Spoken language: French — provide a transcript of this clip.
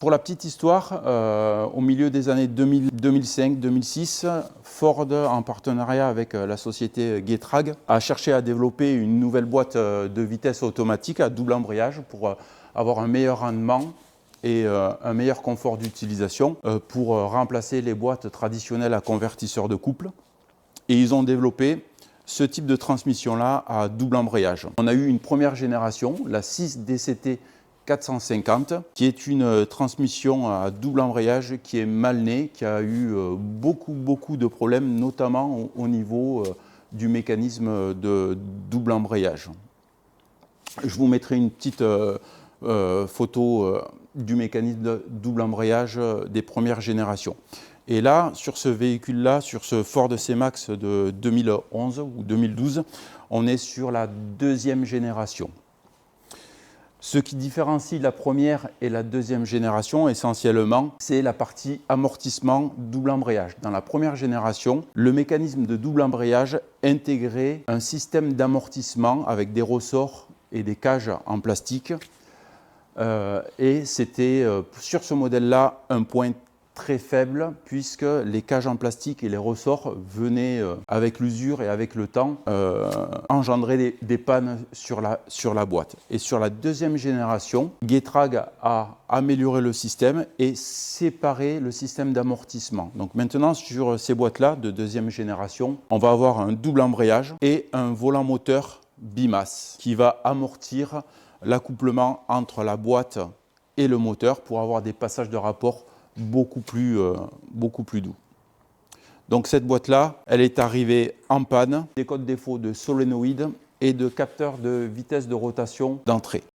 Pour la petite histoire, au milieu des années 2005-2006, Ford, en partenariat avec la société Getrag, a cherché à développer une nouvelle boîte de vitesse automatique à double embrayage pour avoir un meilleur rendement et un meilleur confort d'utilisation pour remplacer les boîtes traditionnelles à convertisseur de couple. Et ils ont développé ce type de transmission-là à double embrayage. On a eu une première génération, la 6 DCT 450, qui est une transmission à double embrayage qui est mal née, qui a eu beaucoup de problèmes, notamment au niveau du mécanisme de double embrayage. Je vous mettrai une petite photo du mécanisme de double embrayage des premières générations. Et là, sur ce véhicule-là, sur ce Ford C-Max de 2011 ou 2012, on est sur la deuxième génération. Ce qui différencie la première et la deuxième génération, essentiellement, c'est la partie amortissement double embrayage. Dans la première génération, le mécanisme de double embrayage intégrait un système d'amortissement avec des ressorts et des cages en plastique. Et c'était sur ce modèle-là un point très faible, puisque les cages en plastique et les ressorts venaient avec l'usure et avec le temps engendrer des pannes sur la boîte. Et sur la deuxième génération, Getrag a amélioré le système et séparé le système d'amortissement. Donc maintenant, sur ces boîtes-là de deuxième génération, on va avoir un double embrayage et un volant moteur bimasse qui va amortir l'accouplement entre la boîte et le moteur pour avoir des passages de rapport beaucoup plus doux. Donc cette boîte-là, elle est arrivée en panne, des codes défauts de solénoïde et de capteur de vitesse de rotation d'entrée.